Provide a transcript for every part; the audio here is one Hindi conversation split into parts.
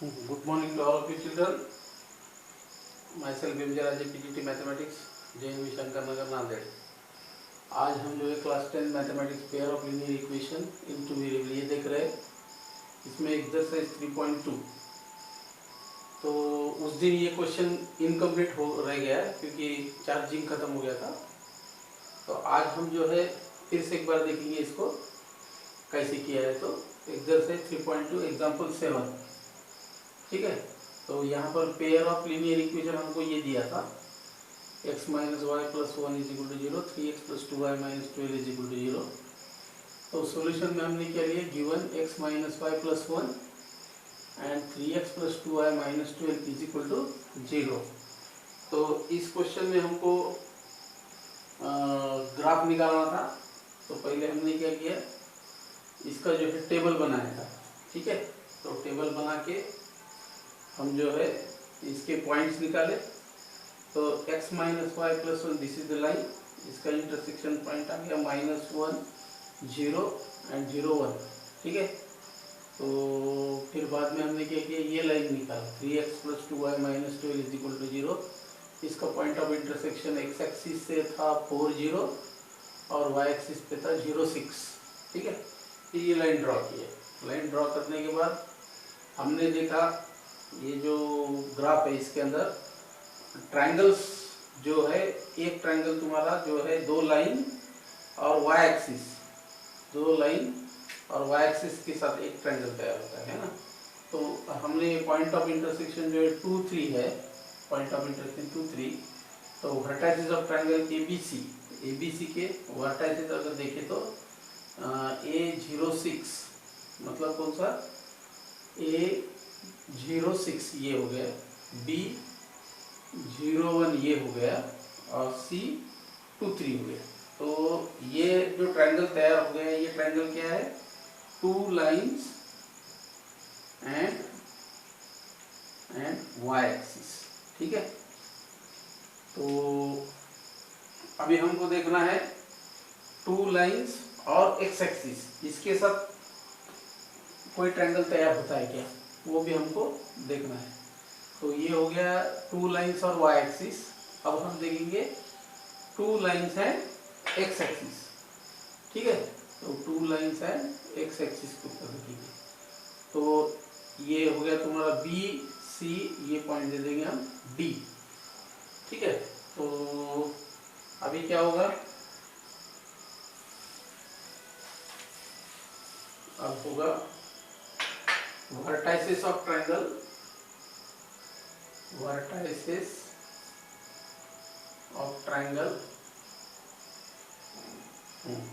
Good morning to all of you children. Myself MJ Raje, PGT mathematics, JNV Shankar Nagar Nanded. आज हम जो है class 10 mathematics pair of linear equation into variable ये देख रहे हैं। इसमें एक्सरसाइज 3.2। तो उस दिन ये क्वेश्चन इनकम्प्लीट हो रह गया क्योंकि चार्जिंग खत्म हो गया था। तो आज हम जो है फिर से एक बार देखेंगे इसको कैसे किया है। तो एक्सरसाइज 3.2 एग्जाम्पल 7, ठीक है। तो यहाँ पर पेयर ऑफ लीनियर इक्वेशन हमको ये दिया था, x minus Y plus 1 is equal to 0, 3x plus 2y minus 12 is equal to 0। तो सॉल्यूशन में हमने क्या लिया, given x minus Y plus 1 and 3x plus 2y minus 12 is equal to 0। तो इस क्वेश्चन में हमको ग्राफ निकालना था। तो पहले हमने क्या किया, इसका जो है टेबल बनाया था, ठीक है। तो टेबल बना के हम जो है इसके पॉइंट्स निकाले। तो x minus Y plus 1 this is the line, इसका इंटरसेक्शन पॉइंट आ गया -1 0 एंड 0 1, ठीक है। तो फिर बाद में हमने क्या किया, ये लाइन निकाला 3x plus 2y minus 12 is equal to 0। इसका point of intersection x axis से था 4 0 और y एक्सिस पे था 0 6, ठीक है। ये लाइन ड्रॉ की है। लाइन ड्रॉ करने के बाद हमने देखा ये जो ग्राफ है इसके अंदर ट्रायंगल्स जो है, एक ट्रायंगल तुम्हारा जो है दो लाइन और y एक्सिस, दो लाइन और y एक्सिस के साथ एक ट्रायंगल तैयार होता है ना। तो हमने पॉइंट ऑफ इंटरसेक्शन जो है 2 3 है, पॉइंट ऑफ इंटरसेक्शन 2 3। तो वर्टाइसेस ऑफ ट्रायंगल ABC के वर्टाइसेस अगर देखें तो A06 मतलब कौन सा, A06 ये हो गया, B01 ये हो गया और C23 हो गया। तो ये जो ट्रायंगल तैयार हो गया है, ये ट्रायंगल क्या है, 2 लाइन्स एंड y एक्सिस, ठीक है। तो अभी हमको देखना है 2 लाइन्स और x एक्सिस, इसके साथ कोई ट्रायंगल तैयार होता है क्या, वो भी हमको देखना है। तो ये हो गया 2 लाइन्स और y एक्सिस। अब हम देखेंगे 2 लाइन्स एंड x एक्सिस, ठीक है। तो 2 लाइन्स एंड x एक्सिस को देखेंगे। तो ये हो गया तुम्हारा B C, ये पॉइंट दे देंगे हम D, ठीक है। तो अभी क्या होगा, अब होगा vertices of triangle, vertices of triangle.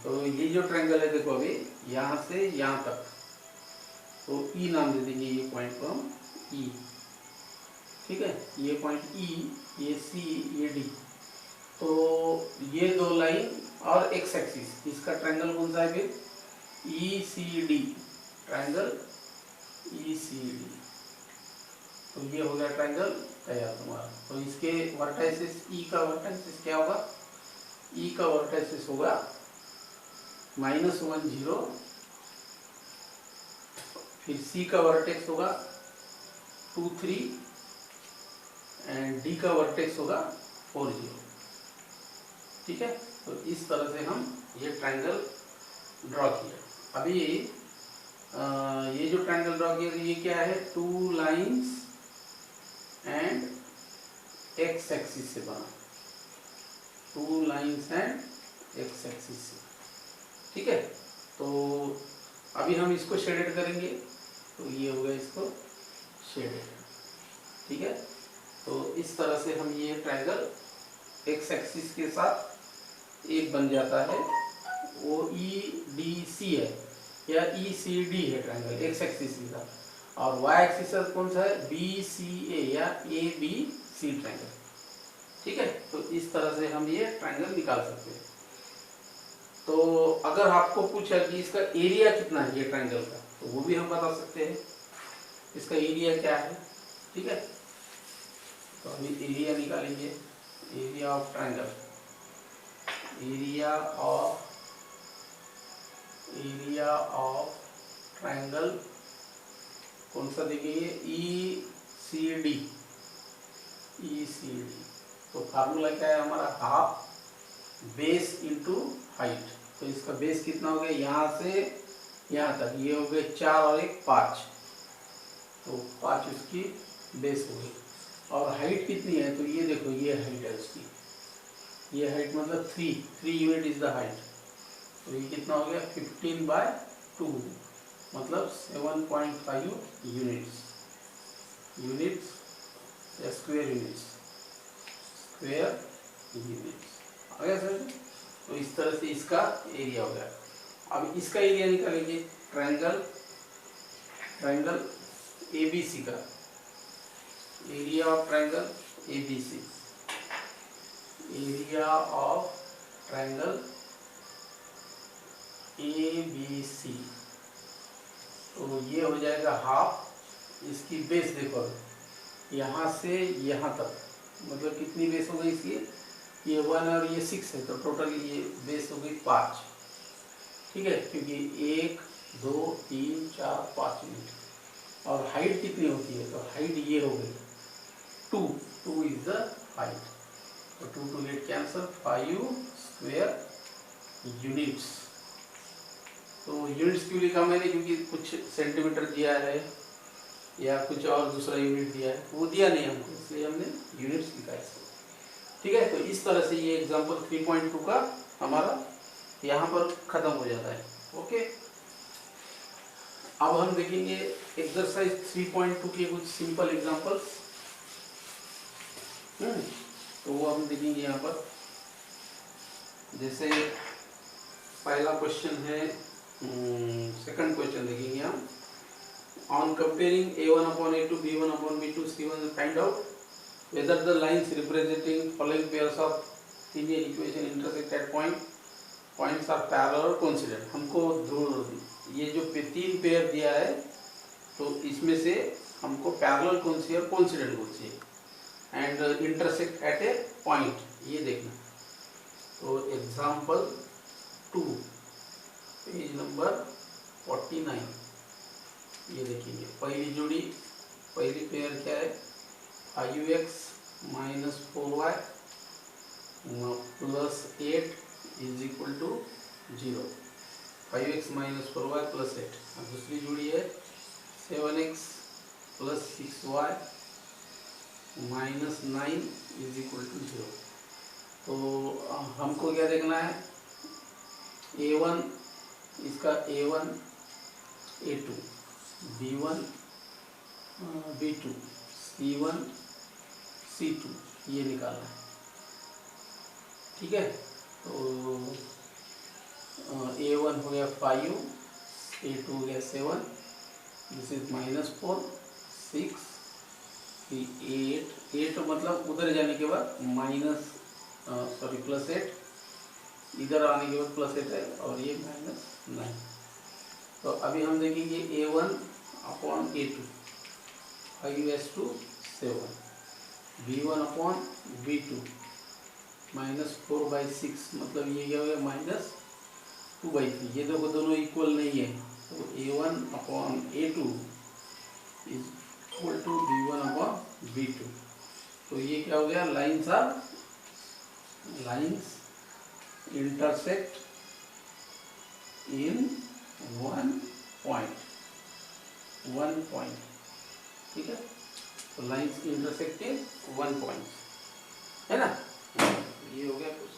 तो ये जो ट्रायंगल है देखो अभी यहाँ से यहाँ तक, तो E नाम दे देंगे ये पॉइंट को हम E, ठीक है। ये पॉइंट E, ये C, ये D। तो ये दो लाइन और x एक्सिस, इसका ट्रायंगल कौन सा है फिर, ECD, ट्रायंगल ECD। तो ये हो गया ट्रायंगल तैयार तुम्हारा। तो इसके वर्टाइसेस, E का वर्टाइसेस क्या होगा, E का वर्टाइसेस होगा -1 0, फिर C का वर्टेक्स होगा 2 3 एंड D का वर्टेक्स होगा 4 0, ठीक है। तो इस तरह से हम ये ट्रायंगल ड्रॉ किया। अभी ये जो ट्रायंगल ड्रॉ किया ये क्या है, 2 लाइन्स एंड x एक्सिस से बना, 2 लाइन्स एंड x एक्सिस से, ठीक है। तो अभी हम इसको शेडेड करेंगे। तो ये हो गया इसको शेडेड, ठीक है। तो इस तरह से हम ये ट्रायंगल x एक्सिस के साथ एक बन जाता है, वो EDC है या ECD है ट्रायंगल x एक्सिस के साथ, और y एक्सिस कौन सा है, BCA या ABC ट्रायंगल, ठीक है। तो इस तरह से हम ये ट्रायंगल निकाल सकते हैं। तो अगर आपको पूछा कि इसका एरिया कितना है ये ट्रायंगल का, तो वो भी हम बता सकते हैं, इसका एरिया क्या है, ठीक है। तो अभी एरिया निकालेंगे, area of triangle, area of triangle को कौन सा देखेंगे, ई सी डी, तो फार्मूला क्या है हमारा, हाफ बेस इंटू हाइट। तो इसका बेस कितना हो गया, यहाँ से यहाँ तक ये हो गए 4 और 1 5, तो 5 उसकी बेस हो गई। और हाइट कितनी है, तो ये देखो ये हाइट है उसकी, ये हाइट मतलब 3 यूनिट इज द हाइट। तो ये कितना हो गया 15/2, मतलब 7.5 यूनिट्स या स्क्वायर यूनिट्स आ गया सर। तो इस तरह से इसका एरिया हो गया। अब इसका एरिया निकालेंगे, ट्रायंगल एबीसी का area of triangle ABC, area of triangle ABC, तो ये हो जाएगा हाफ। इसकी बेस देखो यहाँ से यहाँ तक, मतलब कितनी बेस हो गई इसकी, ये 1 और ये 6 है, तो टोटल ये बेस हो गई 5, ठीक है, क्योंकि 1 2 3 4 5 यूनिट। और हाइट कितनी होती है, तो हाइट ये हो गई 2 इज द हाइट, तो 2 गेट कैंसल, 5 स्क्वायर यूनिट्स। तो यूनिट्स क्यों लिखा मैंने, क्योंकि कुछ सेंटीमीटर दिया है या कुछ और दूसरा यूनिट दिया है, वो दिया नहीं हमको, इसलिए हमने यूनिट्स लिखा है इसको, ठीक है। तो इस तरह से ये एग्जांपल 3.2 का हमारा यहाँ पर खत्म हो जाता है। ओके, अब हम देखेंगे एक्सरसाइज 3.2 के कुछ सिंपल एग्जांपल्स। तो वो हम देखेंगे यहाँ पर, जैसे पहला क्वेश्चन है, सेकंड क्वेश्चन देखेंगे हम। On comparing a1/a2, b1/b2, c1, find out whether the lines representing following pairs of linear equation intersect at points are parallel or coincident। हमको ये जो 3 पेयर दिया है, तो इसमें से हमको पैरेलल कौन सी और कोइंसिडेंट कौन सी है, and intersect at A point, ये देखना। तो एग्जाम्पल 2 पेज नंबर 49, ये देखेंगे पहली जोड़ी, पहली पेयर क्या है, 5x - 4y + 8 = 0, 5x - 4y + 8। और दूसरी जोड़ी है 7x + 6y - 9 = 0। तो हमको क्या देखना है, a1, इसका a1 a2, b1 b2, c1 c2, ये निकालना है, ठीक है। तो a1 हो गया 5, a2 हो गया 7, दिस इज -4 6 8 मतलब उधर जाने के बाद +8, इधर आने के बाद +8 है, और ये -9। तो अभी हम देखेंगे a1/a2, 5s to 7, b1/b2, -4/6, मतलब ये क्या हो गया -2/3। ये देखो दोनों इक्वल नहीं है, तो a1/a2 = b1/b2। तो ये क्या हो गया, lines intersect in one point, ठीक है। तो लाइन्स इंटरसेक्ट इन 1 पॉइंट, है ना, ये हो गया कुछ।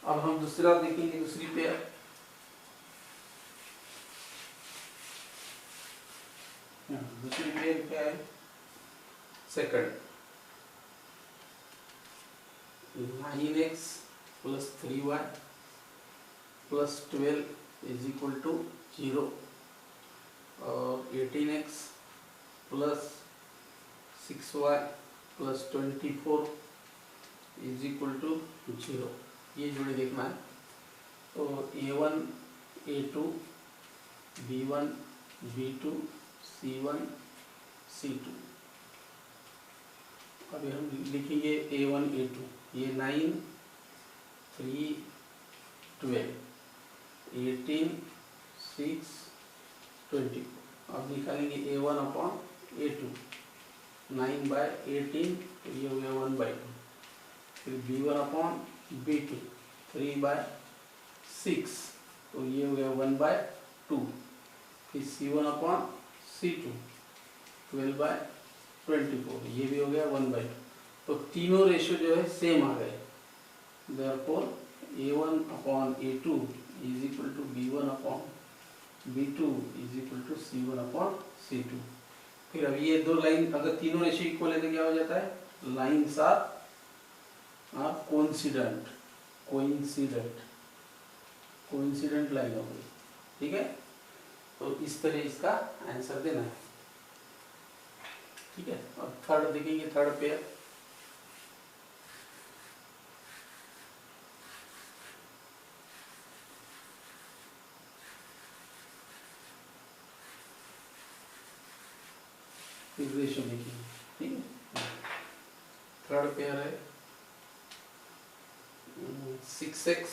अब हम दूसरा देखेंगे, दूसरी पेयर। दूसरी पेयर क्या है, सेकंड, 9x + 3y + 12 = 0, और 18x + 6y + 24 = 0, ये जोड़ी देखना है। तो a1 a2, b1 b2, c1 c2। अभी हम लिखेंगे a1 a2, ये 9, 3, 12, 18, 6, 20। अब निकालेंगे A1 अपॉन A2, 9/18 तो ये हो गया 1/2। फिर B1 अपॉन B2 3/6 तो ये हो गया 1/2। फिर C1 अपॉन C2 12/24 ये भी हो गया 1/2। तो तीनों रेशियो जो है सेम आ गए। Therefore A1 upon A2 is equal to B1 upon B2 is equal to C1 upon C2। फिर अब ये दो लाइन अगर तीनों रेशियो इक्वल है तो क्या हो जाता है, lines are coincident, coincident line हो गई। ठीक है, तो इस तरह इसका आंसर देना है। ठीक है, और थर्ड देखेंगे, थर्ड पेयर। फिर रेशियो देखेंगे। ठीक है, थर्ड पेयर है 6x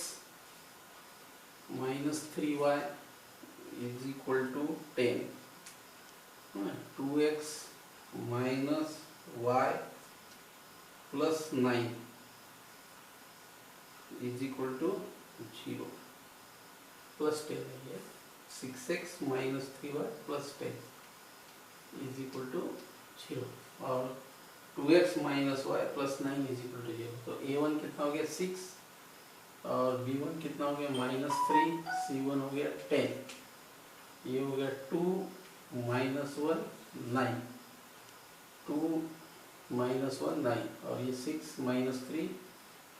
minus 3y is equal to 10, 2x minus y plus 9 is equal to 0 plus 10 है ये। 6x minus 3y plus 10 is equal to 0 और 2x minus y plus 9 is equal to 0। तो A1 कितना हो गया 6 और B1 कितना हो गया -3, C1 हो गया 10, ये हो गया 2 - 1 9, 2 - 1 9 और ये 6 - 3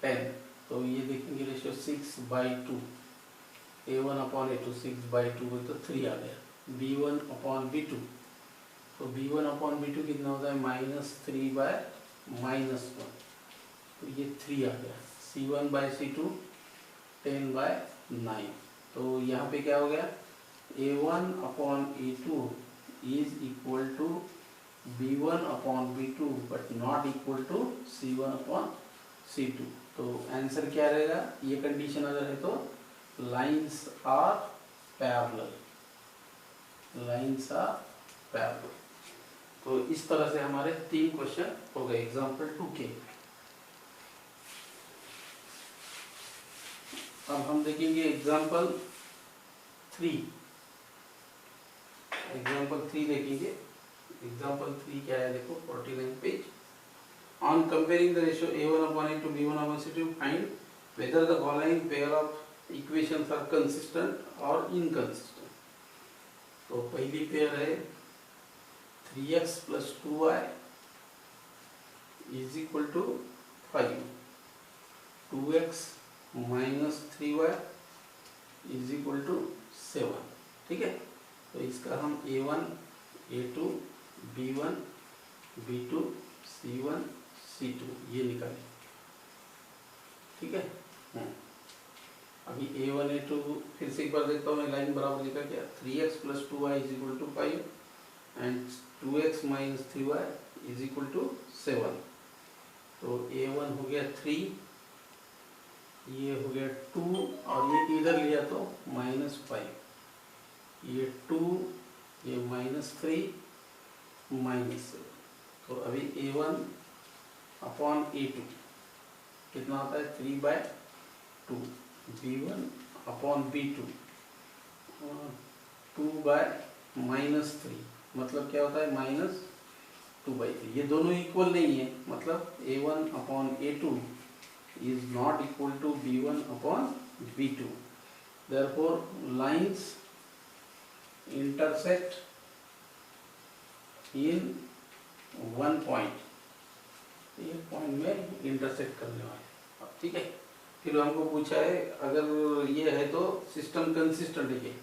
10। तो ये देखेंगे रेशियो 6/2। A1 अपॉन A2 6/2 तो 3 आ गया। B1 अपॉन B2 तो B1 अपॉन B2 कितना होता है -3/-1 तो ये 3 आ गया। C1/C2 10/9 तो यहाँ पे क्या हो गया, A1 upon A2 is equal to B1 upon B2 but not equal to C1 upon C2। तो आंसर क्या रहेगा, ये कंडीशन अगर है तो lines are parallel, lines are parallel. तो इस तरह से हमारे 3 क्वेश्चन हो गए एग्जाम्पल 2 के। अब हम देखेंगे एग्जाम्पल 3। एग्जाम्पल 3 देखेंगे। एग्जाम्पल 3 क्या है देखो 49 page. On comparing the ratio A1 upon A2 B1 upon C2 find whether the following pair of equations are consistent or inconsistent। तो पहली पेयर है 3x plus 2y is equal to 5, 2x minus 3y is equal to 7। ठीक है, तो इसका हम A1, A2, B1, B2, C1, C2 ये निकालें। ठीक है, अभी A1, A2 फिर से एक बार देखता हूँ मैं, लाइन बराबर लिखा क्या, 3x plus 2y is equal to 5 and 2x minus 3y is equal to 7। तो A1 हो गया 3, ये हो गया 2 और ये इधर लिया तो -5, ये 2, ये -3 -7। तो अभी A1 अपॉन A2 कितना होता है 3/2, B1 अपॉन B2 2/-3 मतलब क्या होता है -2/3। ये दोनों इक्वल नहीं है, मतलब A1 upon A2 is not equal to B1 upon B2। Therefore lines intersect in one point, ये पॉइंट में इंटरसेक्ट करने वाले। ठीक है, फिर हमको पूछा है अगर ये है तो सिस्टम कंसिस्टेंट है।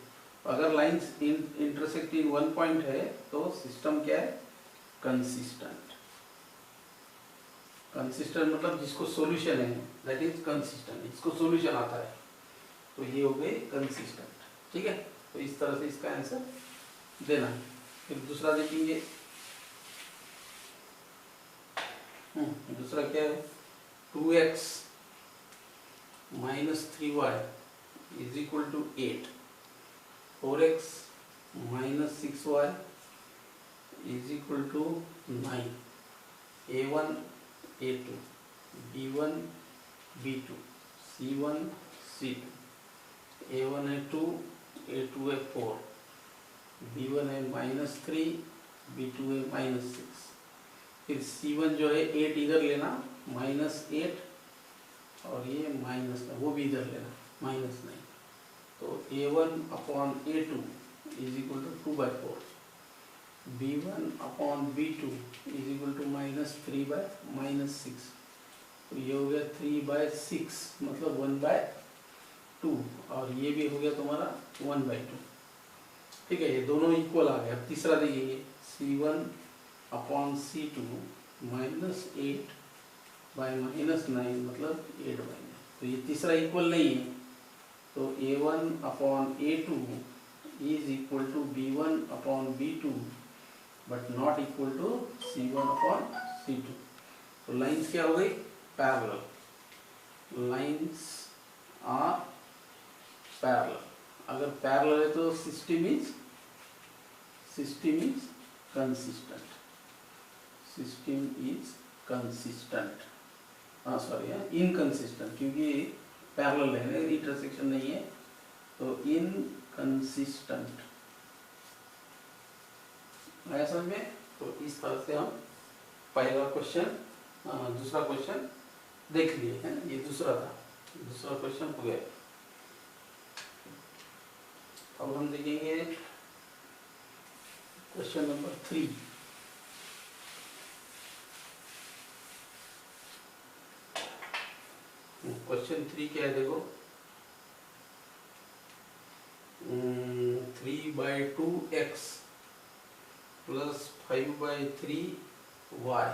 अगर lines intersect in one point है तो सिस्टम क्या है, कंसिस्टेंट। कंसिस्टेंट मतलब जिसको सॉल्यूशन है, दैट इज कंसिस्टेंट, इसको सॉल्यूशन आता है तो ये हो गए कंसिस्टेंट। ठीक है, तो इस तरह से इसका आंसर देना है। फिर दूसरा देखेंगे, दूसरा क्या है 2x minus 3y is equal to 8. 4x minus 6y is equal to 9. A1, A2, B1, B2, C1, C2, A1 है 2, A2 है 4, B1 है -3, B2 है -6. फिर C1 जो है 8 इधर लेना, -8, और ये -9 वो भी इधर लेना, -9. तो A1 upon A2 is equal to 2/4. B1 upon B2 is equal to -3/-6. तो ये हो गया 3/6 मतलब 1/2, और ये भी हो गया तुम्हारा 1/2. ठीक है, ये दोनों इक्वल आ गए. अब तीसरा देखिए, C1 अपॉन C2 -8/-9 मतलब 8/9. तो ये तीसरा इक्वल नहीं है. तो A1 upon A2 is equal to B1 upon B2 but not equal to C1 upon C2. तो लाइंस क्या हो गई? पैरेलल. Lines are parallel. अगर पैरेलल है तो system is consistent. System is consistent. हाँ सॉरी, इनकंसिस्टेंट, क्योंकि पैरेलल है, इंटरसेक्शन नहीं है, तो इनकंसिस्टेंट. आया समझ में? तो इस तरह से हम पहला क्वेश्चन, दूसरा क्वेश्चन देख लिए है ना. ये दूसरा था, दूसरा क्वेश्चन हो गया. अब हम देखेंगे क्वेश्चन नंबर 3. क्वेश्चन 3 क्या है देखो. 3/2x plus 5/3y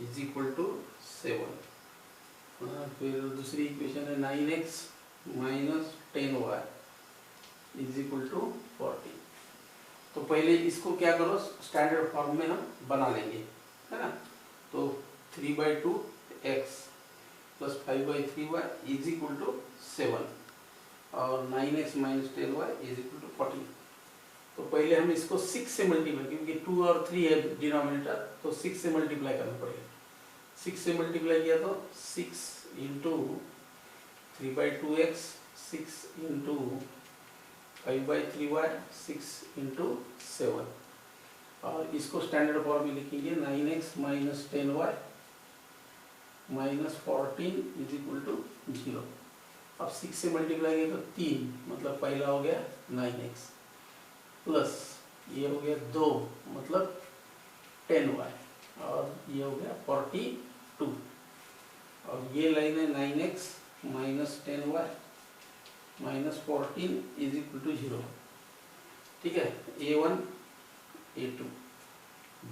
is equal to 7. फिर दूसरी इक्वेशन है 9x minus 10y is equal to 40. तो पहले इसको क्या करो, स्टैंडर्ड फॉर्म में हम बना लेंगे, है ना. तो 3/2x plus 5/3y is equal to 7 और 9x minus 10y is equal to 40. तो पहले हम इसको 6 से मल्टीप्लाई, क्योंकि 2 और 3 है डिनोमिनेटर, तो 6 से मल्टीप्लाई करना पड़ेगा. 6 से मल्टीप्लाई किया तो 6 into 3/2x, 6 into 5/3y, 6 into 7, और इसको स्टैंडर्ड फॉर्म में लिखेंगे 9x minus 10y minus 14 is equal to 0. अब 6 से मल्टीप्लाई किया तो 3, मतलब पहला हो गया 9x प्लस ये हो गया 2 मतलब 10y, और ये हो गया 42, और ये लाइन है 9x minus 10y minus 14 is equal to 0. ठीक है. A1 A2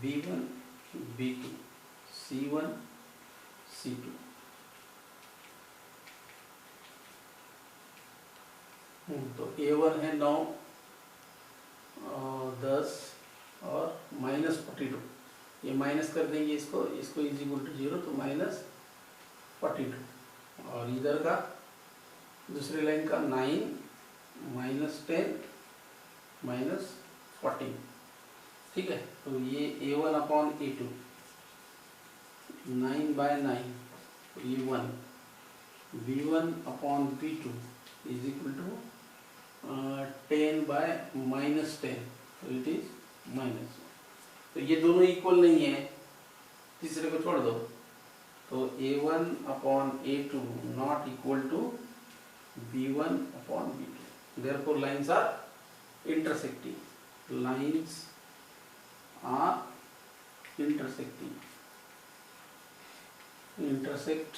B1 B2 C1 C2. तो A1 है 9, 10 और माइनस 42. ये माइनस कर देंगे इसको इज इक्वल टू 0, तो माइनस 42. और इधर का दूसरी लाइन का 9 माइनस 10 माइनस 14. ठीक है. तो ये A1 अपॉन A2 9/9, तो ये 1. B1 upon B2 is equal to 10/-10, तो इट इज माइनस. तो ये दोनों इक्वल नहीं है, तीसरे को छोड़ दो. तो A1 upon A2 not equal to B1 upon B2. Therefore lines are intersecting. Lines are intersecting, intersect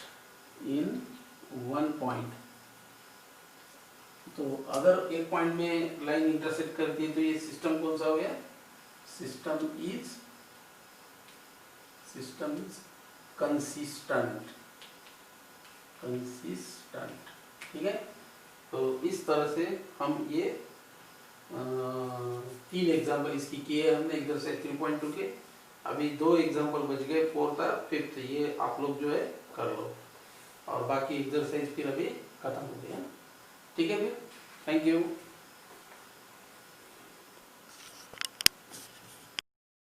in one point. तो अगर एक पॉइंट में लाइन इंटरसेक्ट करती है तो ये सिस्टम कौन सा हो गया? System is consistent. ठीक है. तो इस तरह से हम ये 3 एग्जाम्पल इसकी किए हमने एक्सरसाइज 3.2 के. अभी 2 एग्जाम्पल बच गए, 4th और 5th. ये आप लोग जो है कर लो, और बाकी एक्सरसाइज फिर अभी खत्म हो गया। ठीक है फिर, थैंक यू।